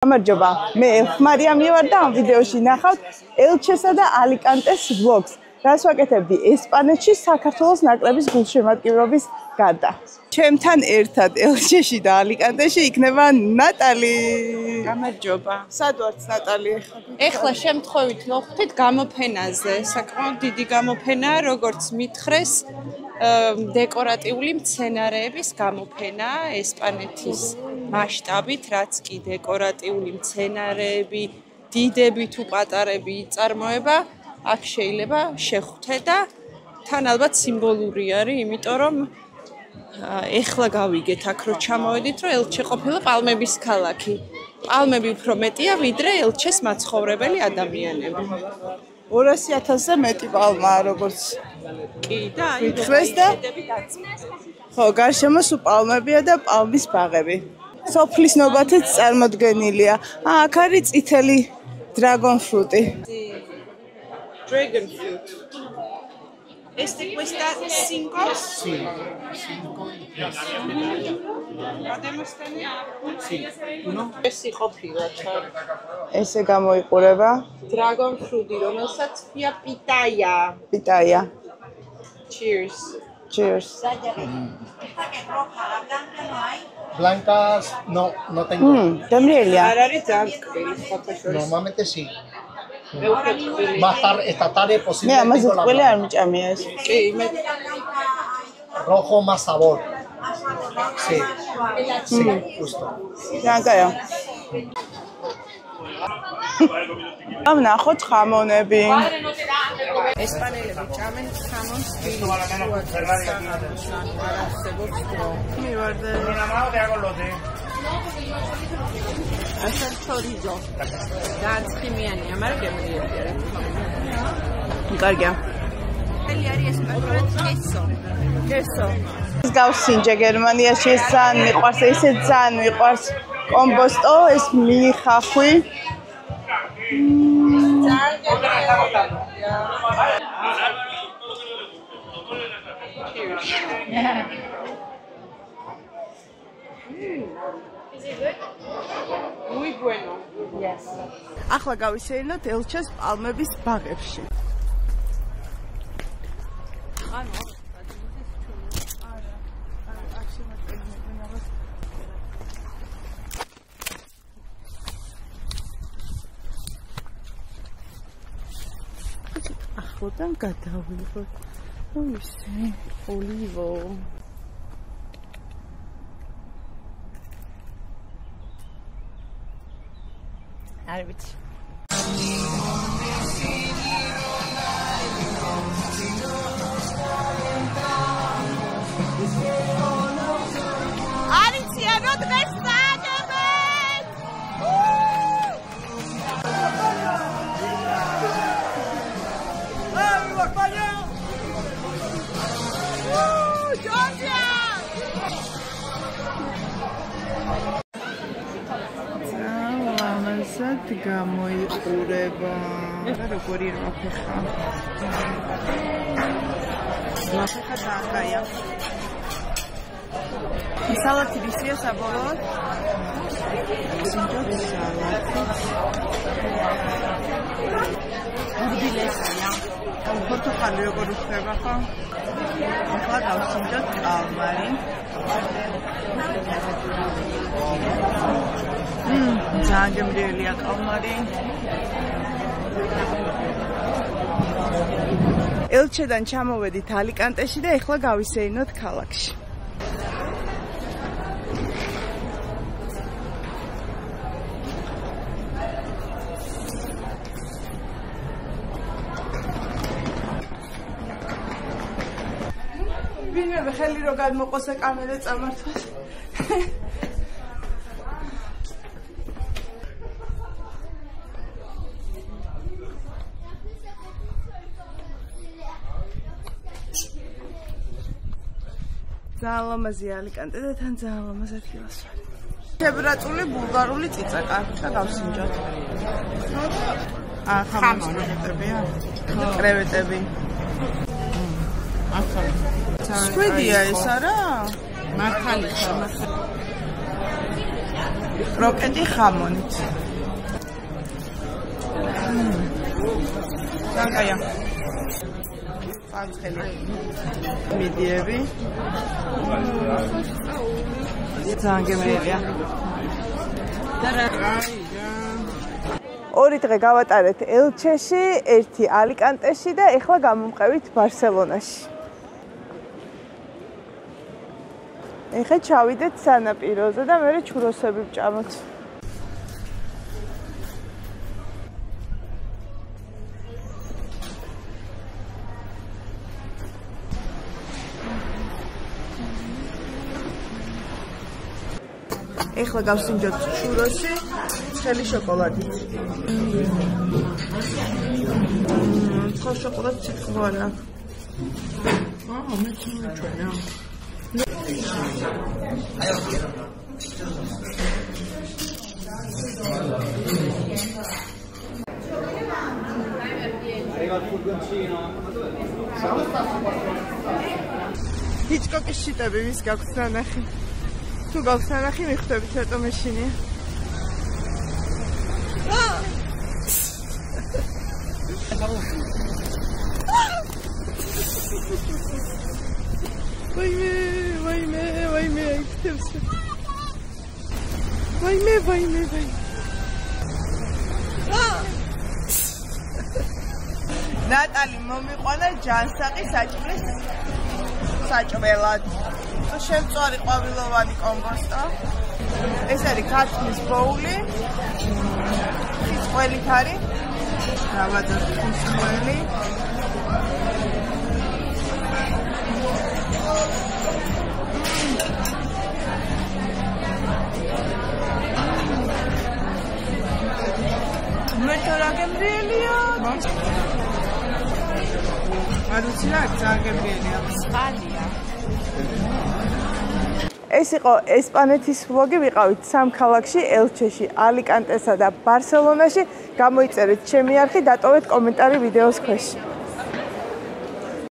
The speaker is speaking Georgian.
გამარჯობა, მე ელხმარიამი ვარ და ამ ვიდეოში ნახავთ ელჩესა და ალიკანტეს ვლოგს. რაც ვაკეთებდი ესპანეთში საქართველოს ნაკრების გულშემატკივრობის გარდა. ჩემთან ერთად ელჩეში და ალიკანტეში იქნება ნატალი. გამარჯობა. სად ვართ ნატალი? ეხლა შემთხვევით მოხვდით გამოფენაზე. საკმაოდ დიდი გამოფენაა, როგორც მითხრეს, დეკორატიული მცენარეების გამოფენა ესპანეთის მასშტაბით, რაც კი დეკორატიული მცენარეები, დიდები თუ პატარები იწარმოება, აქ შეიძლება შეხვდე და თან ალბათ სიმბოლური არის, იმიტომ რომ ეხლა გავიგეთ აქ რო ჩამოვედით, რომ ელჩე ყოფილა პალმების ქალაქი. პალმები უფრო მეტია, ვიდრე ელჩეს მაცხოვრებელი ადამიანები. 200,000-ზე მეტი პალმაა, როგორც კი და აი დიდები დაწმეს. ხო, გარშემო სულ პალმებია და პალმის ბაღები. სოფლის ნობათიც წარმოდგენილია. აქ არის წითელი dragon fruit-ი. Dragon fruit. Este cuesta 5? Sí. Podemos tener? Sí. Uno. Ესი ყოფილა ჩარ. ესე გამოიყურება. Dragon fruit-ი, რომელსაც ქვია pitaya. Pitaya. Cheers. Cheers. Blancas no tengo. დამრიელია. არ არის ძალიან ტკბილი ფოტოშორის. Normalmente sí. მე უფრო ტკბილი. Más tarde, esta tarde მე posible ამაზე tengo la ტკბილი არ blanca. მიჭამია ეს. კი, მე Rojo más sabor. Sí. Sí, justo. რანგაია. ამ ნახოთ ხამონები. ესპანელები ჭამენ ხამონს ასენ ჩორიზო განცხიმიანია, მაგრამ გემრიელია. კარგია. ხელი არის ესპანურად კესო. კესო. ეს გავსინჯე გერმანიაში, ეს ძალიან მიყვარს, ესე ძალიან მიყვარს კომბოსტო, ეს მიხახვი. Muy bueno. Yes. ახლა გავისეირნოთ ელჩეს პალმების ბაღებში. ახლოდან გადავიღოთ. ისე ოლივო. არ ვიცი. არიციანო დღეს სააგებენ! ლამაზად გამოიყურება. როგორი რაფეხა. რაფეხა დააღაია. სალათი ვისია საბოლოოდ. სინჯოთ სალათი. უბილესია. პორტოხალი როგორ უხდება ხო? ახლა დავსინჯოთ კალმარი. ძალიან გემრიელია კალმარი. ელჩედან ჩამოვედით ალიკანტეში და ეხლა გავისეირნოთ ქალაქში. ვინმე ხელი რო გადმოყოს კამერა წამართვას. ძალიან ლამაზი ალიკანტე და თან ძალიან ლამაზ ადგილას ვარ. შებრაწული ბულგარული წიწაკა და გავსინჯოთ. ხამონებია. კრევეტები. ახლა. სკვიდია ეს არა? მართალია. კროკეტი ხამონით. კაკაია. სამცხელი. მიდიები. ძალიან გემრიელია. ორი დღე გავატარეთ ელჩეში, ერთი ალიკანტეში და ეხლა გამომყევით ბარსელონაში. ეხლა ჩავიდეთ სანაპიროზე და მერე ჩუროსები ვჭამოთ. ეხლა გავსინჯოთ ჩუროსი, ცხელი შოკოლადით. ცხელ შოკოლადს ციტყვანა. მე ჩუჩვენა. ჰიჩკოკის შიტები ვის გაქვთ ნახი? თუ გაქვთ ნახი, მიხვდებით რატო მეშინია. ვაიმე, იქნებს. ვაიმე. ნატალი მომიყვანა ჯანსაღი საჭმლის საჭმელად. შემწვარი ყვავილოვანი კომბოსტო. ეს არის ქართლის ბოული. ხიწყველით არის. დავაძოთ ხიწყველი. მე თორა გემრიელია. არ ვიცი რა, ძალიან გემრიელია. სპალია. ეს იყო ესპანეთის ვლოგი, ვიყავით სამ ქალაქში, ელჩეში, ალიკანტესა და ბარსელონაში. გამოიწერეთ ჩემი არხი, დატოვეთ კომენტარი ვიდეოს ქვეშ.